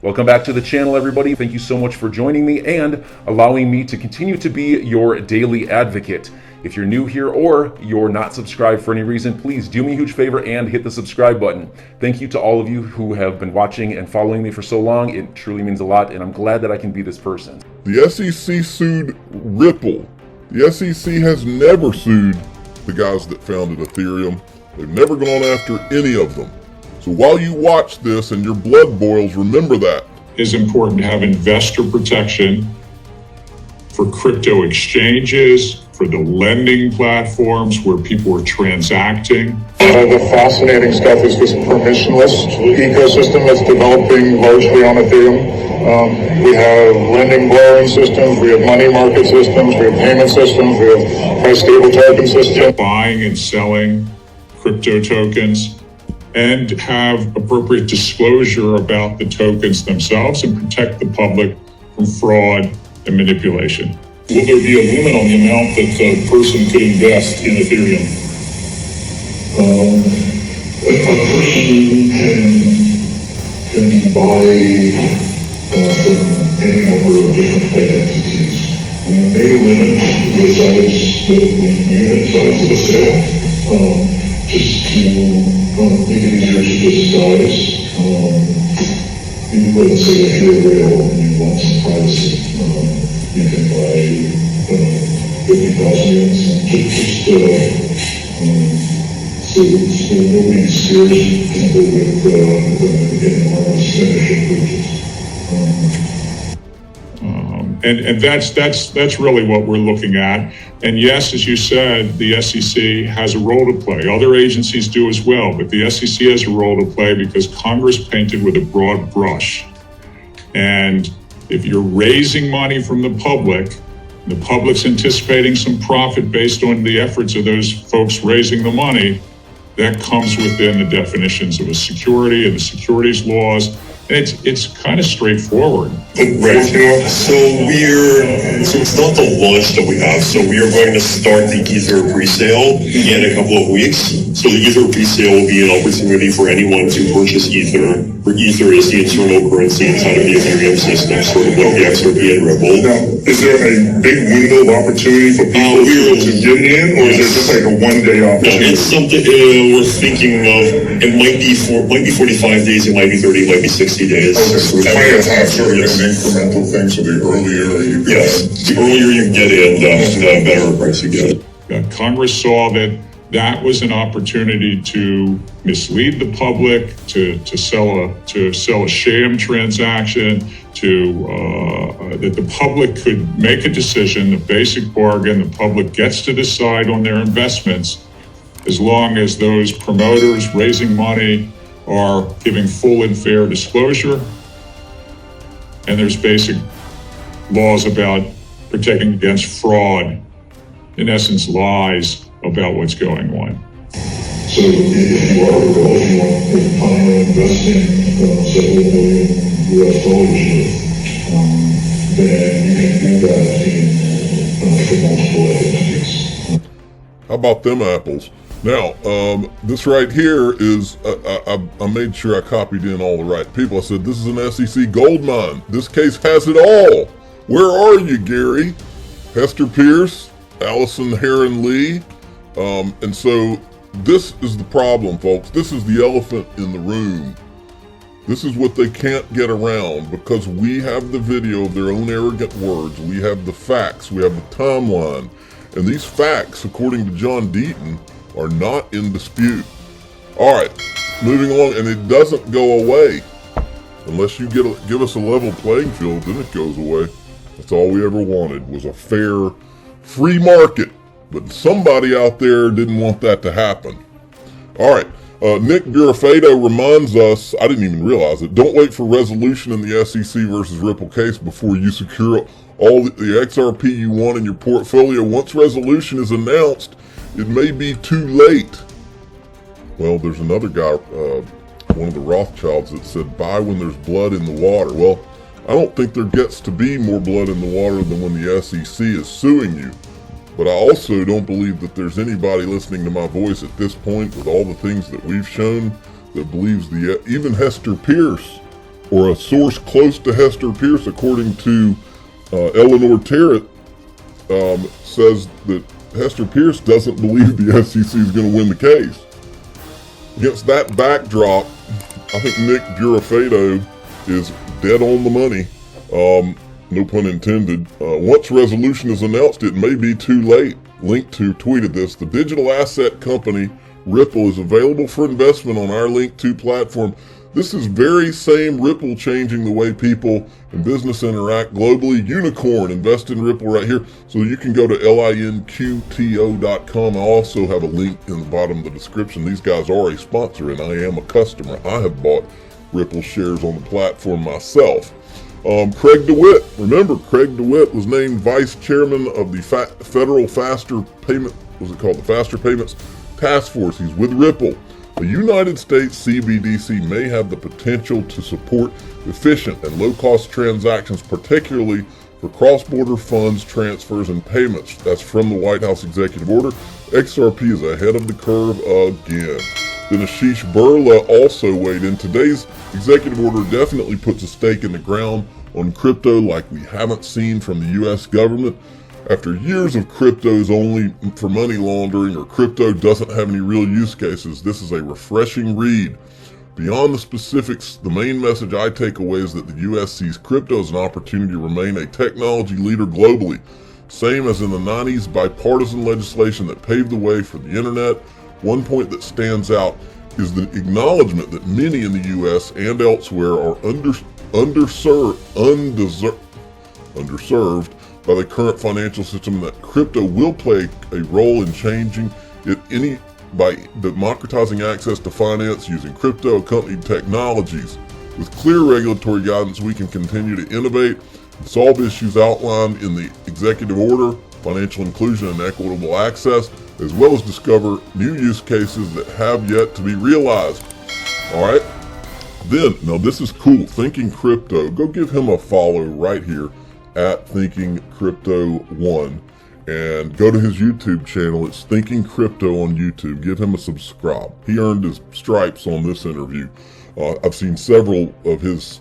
Welcome back to the channel, everybody. Thank you so much for joining me and allowing me to continue to be your daily advocate. If you're new here or you're not subscribed for any reason, please do me a huge favor and hit the subscribe button. Thank you to all of you who have been watching and following me for so long. It truly means a lot, and I'm glad that I can be this person. The SEC sued Ripple. The SEC has never sued the guys that founded Ethereum. They've never gone after any of them. So while you watch this and your blood boils, remember that. It's important to have investor protection for crypto exchanges, for the lending platforms where people are transacting. The fascinating stuff is this permissionless ecosystem that's developing largely on Ethereum. We have lending borrowing systems, we have money market systems, we have payment systems, we have price stable token systems. Buying and selling crypto tokens, and have appropriate disclosure about the tokens themselves and protect the public from fraud and manipulation. Will there be a limit on the amount that a person could invest in Ethereum? A person can buy from any number of different entities. We may limit the size, the unit size of the sale, just to make it easier to decide. Let's say if you're real and you want some privacy, you can buy 50,000 units and just so nobody scares people with enormous initial purchase. And that's really what we're looking at. And yes, as you said, the SEC has a role to play. Other agencies do as well, but the SEC has a role to play because Congress painted with a broad brush. And if you're raising money from the public's anticipating some profit based on the efforts of those folks raising the money, that comes within the definitions of a security and the securities laws. And it's kind of straightforward. Right. So it's not the launch that we have. So we are going to start the Ether pre-sale in a couple of weeks. So the Ether pre-sale will be an opportunity for anyone to purchase Ether. For Ether is the internal currency inside of the Ethereum system, sort of like the XRP and Ripple. Now, is there a big window of opportunity for people to get in, or is it just like a one-day opportunity? No, it's something we're thinking of. It might be 45 days, it might be 30, it might be 60 days. Okay, so it's plenty of time for an incremental thing, so the earlier you get the earlier you get in, the better price you get. Congress saw that was an opportunity to mislead the public, to sell a sham transaction, that the public could make a decision, the basic bargain. The public gets to decide on their investments as long as those promoters raising money are giving full and fair disclosure, and there's basic laws about protecting against fraud, in essence, lies about what's going on. So if you are real, if you want to invest in several million US dollars, then you can do that for multiple entities. How about them apples? Now, this right here is, I made sure I copied in all the right people. I said, this is an SEC gold mine. This case has it all. Where are you, Gary? Hester Pierce, Allison Heron Lee. And so this is the problem, folks. This is the elephant in the room. This is what they can't get around because we have the video of their own arrogant words. We have the facts. We have the timeline. And these facts, according to John Deaton, are not in dispute. All right, moving on, and it doesn't go away unless you give us a level playing field. Then it goes away. That's all we ever wanted, was a fair, free market. But somebody out there didn't want that to happen. All right, Nick Burafado reminds us, I didn't even realize it, don't wait for resolution in the SEC versus Ripple case before you secure all the XRP you want in your portfolio. Once resolution is announced, it may be too late. Well, there's another guy, one of the Rothschilds, that said, buy when there's blood in the water. Well, I don't think there gets to be more blood in the water than when the SEC is suing you. But I also don't believe that there's anybody listening to my voice at this point with all the things that we've shown that believes even Hester Pierce or a source close to Hester Pierce, according to Eleanor Terrett, says that Hester Pierce doesn't believe the SEC is going to win the case. Against that backdrop, I think Nick Burafado is dead on the money. No pun intended. Once resolution is announced, it may be too late. Link2 tweeted this. The digital asset company Ripple is available for investment on our Link2 platform. This is very same Ripple changing the way people and business interact globally. Unicorn, invest in Ripple right here. So you can go to linqto.com. I also have a link in the bottom of the description. These guys are a sponsor and I am a customer. I have bought Ripple shares on the platform myself. Craig DeWitt, remember Craig DeWitt was named vice chairman of the federal faster payment, what's it called? The Faster Payments Task Force. He's with Ripple. The United States CBDC may have the potential to support efficient and low-cost transactions, particularly for cross-border funds, transfers, and payments. That's from the White House executive order. XRP is ahead of the curve again. Then Ashish Burla also weighed in. Today's executive order definitely puts a stake in the ground on crypto like we haven't seen from the U.S. government. After years of cryptos only for money laundering, or crypto doesn't have any real use cases, this is a refreshing read. Beyond the specifics, the main message I take away is that the U.S. sees crypto as an opportunity to remain a technology leader globally. Same as in the 90s bipartisan legislation that paved the way for the internet. One point that stands out is the acknowledgement that many in the U.S. and elsewhere are underserved by the current financial system, that crypto will play a role in changing it by democratizing access to finance using crypto accompanied technologies. With clear regulatory guidance, we can continue to innovate and solve issues outlined in the executive order, financial inclusion and equitable access, as well as discover new use cases that have yet to be realized. All right. Then, now this is cool. Thinking Crypto. Go give him a follow right here at Thinking Crypto 1, and go to his YouTube channel. It's Thinking Crypto on YouTube. Give him a subscribe. He earned his stripes on this interview. I've seen several of these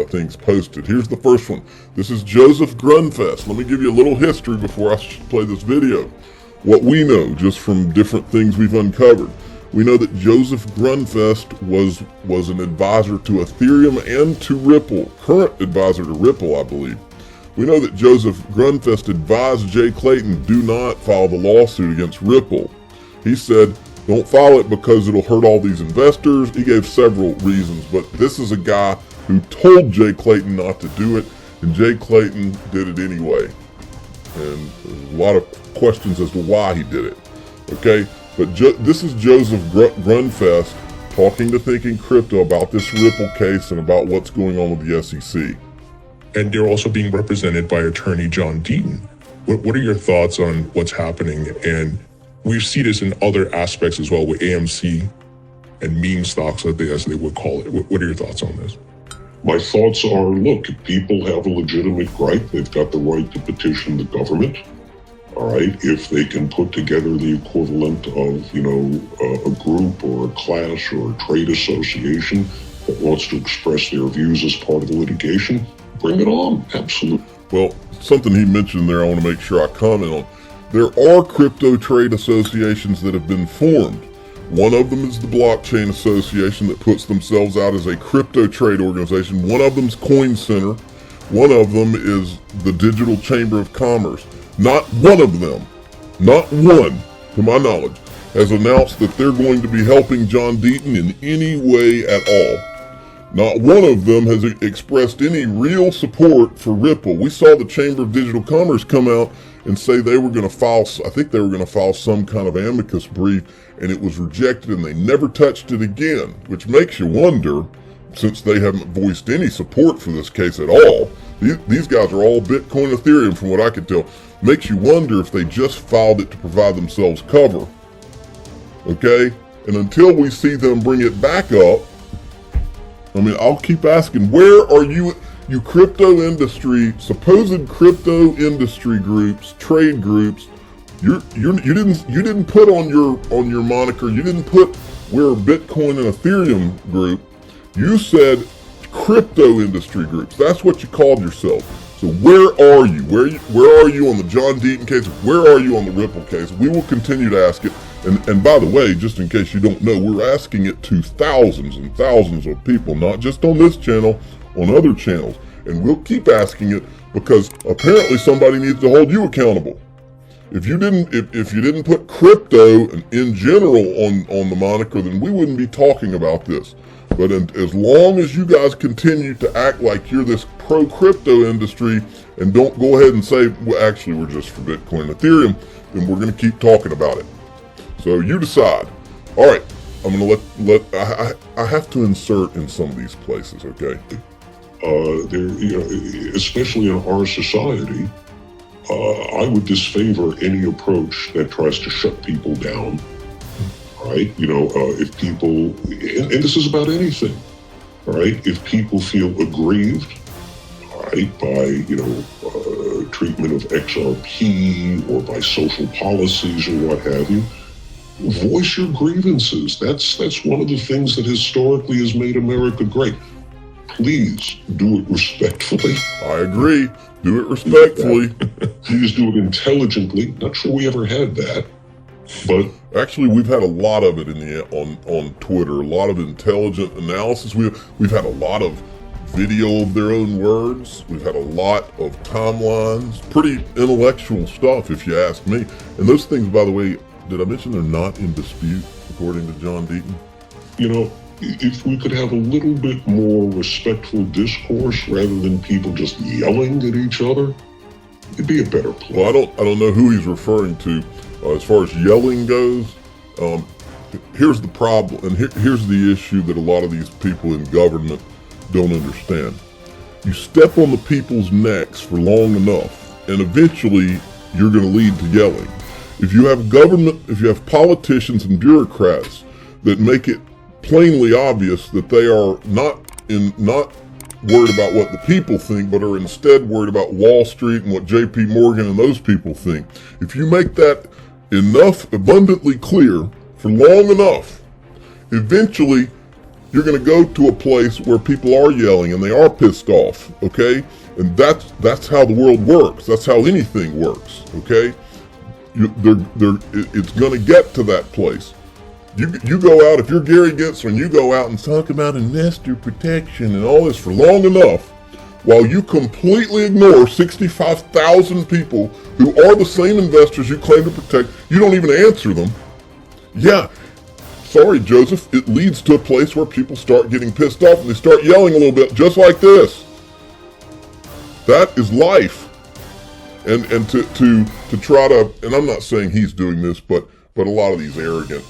things posted. Here's the first one. This is Joseph Grunfest. Let me give you a little history before I play this video. What we know just from different things we've uncovered. We know that Joseph Grunfest was an advisor to Ethereum and to Ripple, current advisor to Ripple, I believe. We know that Joseph Grunfest advised Jay Clayton, do not file the lawsuit against Ripple. He said, don't file it because it'll hurt all these investors. He gave several reasons, but this is a guy who told Jay Clayton not to do it, and Jay Clayton did it anyway. And there's a lot of questions as to why he did it. Okay, but this is Joseph Grunfest talking to Thinking Crypto about this Ripple case and about what's going on with the SEC. And they're also being represented by attorney John Deaton. What are your thoughts on what's happening? And we see this in other aspects as well with AMC and meme stocks, as they would call it. What are your thoughts on this? My thoughts are, look, if people have a legitimate gripe, they've got the right to petition the government. All right, if they can put together the equivalent of, a group or a class or a trade association that wants to express their views as part of the litigation, bring it on. Absolutely. Well, something he mentioned there I want to make sure I comment on. There are crypto trade associations that have been formed. One of them is the Blockchain Association that puts themselves out as a crypto trade organization. One of them is Coin Center. One of them is the Digital Chamber of Commerce. Not one of them, not one, to my knowledge, has announced that they're going to be helping John Deaton in any way at all. Not one of them has expressed any real support for Ripple. We saw the Chamber of Digital Commerce come out and say they were going to file, I think they were going to file some kind of amicus brief, and it was rejected and they never touched it again, which makes you wonder, since they haven't voiced any support for this case at all. These guys are all Bitcoin Ethereum from what I could tell. Makes you wonder if they just filed it to provide themselves cover. Okay? And until we see them bring it back up, I'll keep asking, where are you crypto industry, supposed crypto industry groups, trade groups? You didn't put on your moniker, you didn't put we're Bitcoin and Ethereum group. You said crypto industry groups. That's what you called yourself. So where are you? Where are you on the John Deaton case? Where are you on the Ripple case? We will continue to ask it. And by the way, just in case you don't know, we're asking it to thousands and thousands of people, not just on this channel, on other channels. And we'll keep asking it because apparently somebody needs to hold you accountable. If you didn't put crypto in general on the moniker, then we wouldn't be talking about this. But as long as you guys continue to act like you're this pro-crypto industry and don't go ahead and say, well, actually, we're just for Bitcoin and Ethereum, then we're going to keep talking about it. So you decide. All right, I'm going to I have to insert in some of these places, okay? Especially in our society, I would disfavor any approach that tries to shut people down. Right? If people, and this is about anything, all right? If people feel aggrieved, all right, by, treatment of XRP or by social policies or what have you, voice your grievances. That's one of the things that historically has made America great. Please do it respectfully. I agree. Do it respectfully. Please do it intelligently. Not sure we ever had that. But actually, we've had a lot of it on Twitter. A lot of intelligent analysis. We've had a lot of video of their own words. We've had a lot of timelines. Pretty intellectual stuff, if you ask me. And those things, by the way, did I mention they're not in dispute, according to John Deaton? If we could have a little bit more respectful discourse rather than people just yelling at each other, it'd be a better place. Well, I don't know who he's referring to. As far as yelling goes, here's the problem, and here's the issue that a lot of these people in government don't understand. You step on the people's necks for long enough, and eventually you're going to lead to yelling. If you have politicians and bureaucrats that make it plainly obvious that they are not worried about what the people think, but are instead worried about Wall Street and what JP Morgan and those people think, if you make that abundantly clear for long enough, eventually you're going to go to a place where people are yelling and they are pissed off, okay? And that's how the world works. That's how anything works, okay? It's going to get to that place. You go out, if you're Gary Gensler, and you go out and talk about investor protection and all this for long enough, while you completely ignore 65,000 people who are the same investors you claim to protect, you don't even answer them. Yeah, sorry, Joseph, it leads to a place where people start getting pissed off and they start yelling a little bit, just like this. That is life. And to try to, and I'm not saying he's doing this, but a lot of these arrogant,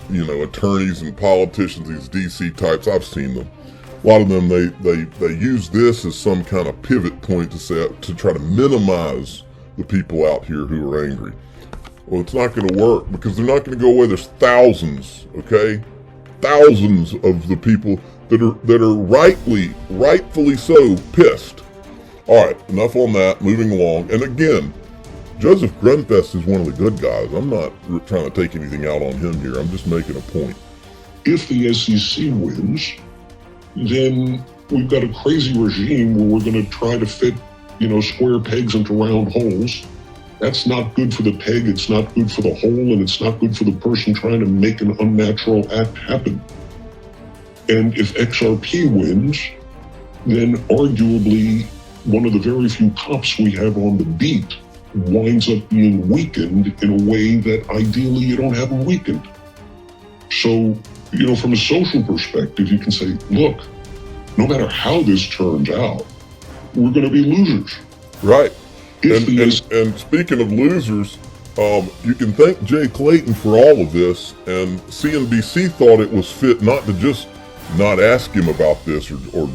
attorneys and politicians, these DC types, I've seen them. A lot of them, they use this as some kind of pivot point to try to minimize the people out here who are angry. Well, it's not going to work because they're not going to go away. There's thousands, okay? Thousands of the people that are rightfully so pissed. All right, enough on that. Moving along. And again, Joseph Grunfest is one of the good guys. I'm not trying to take anything out on him here. I'm just making a point. If the SEC wins, then we've got a crazy regime where we're going to try to fit, square pegs into round holes. That's not good for the peg, it's not good for the hole, and it's not good for the person trying to make an unnatural act happen. And if XRP wins, then arguably one of the very few cops we have on the beat winds up being weakened in a way that ideally you don't have them weakened. So, from a social perspective, you can say, look, no matter how this turns out, we're going to be losers. Right. And speaking of losers, you can thank Jay Clayton for all of this, and CNBC thought it was fit not to just not ask him about this or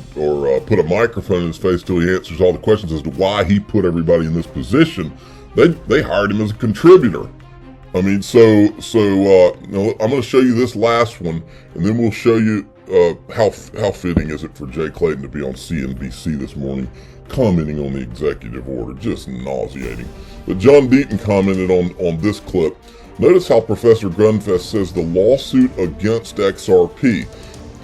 put a microphone in his face till he answers all the questions as to why he put everybody in this position. They hired him as a contributor. I mean, so I'm going to show you this last one, and then we'll show you how fitting is it for Jay Clayton to be on CNBC this morning, commenting on the executive order, just nauseating. But John Deaton commented on this clip. Notice how Professor Grunfest says the lawsuit against XRP.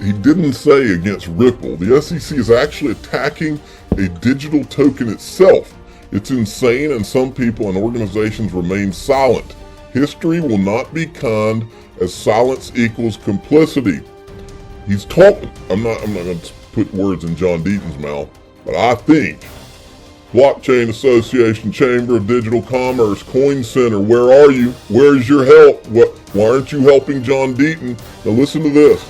he didn't say against Ripple. The SEC is actually attacking a digital token itself. It's insane, and some people and organizations remain silent. History will not be kind, as silence equals complicity. He's talking. I'm not going to put words in John Deaton's mouth, but I think Blockchain Association, Chamber of Digital Commerce, Coin Center, where are you? Where's your help? Why aren't you helping John Deaton? Now listen to this.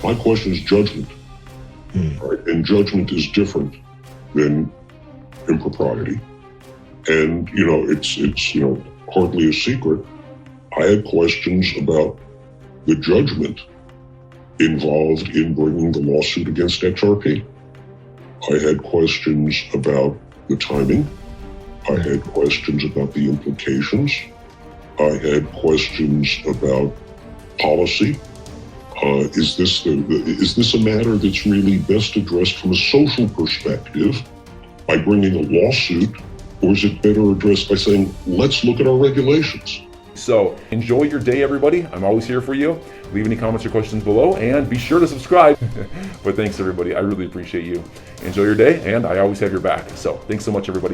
My question is judgment. Right? And judgment is different than impropriety. And, it's hardly a secret. I had questions about the judgment involved in bringing the lawsuit against XRP. I had questions about the timing. I had questions about the implications. I had questions about policy. Is this a matter that's really best addressed from a social perspective by bringing a lawsuit, or is it better addressed by saying, let's look at our regulations? So enjoy your day, everybody. I'm always here for you. Leave any comments or questions below, and be sure to subscribe. But thanks, everybody. I really appreciate you. Enjoy your day, and I always have your back. So thanks so much, everybody.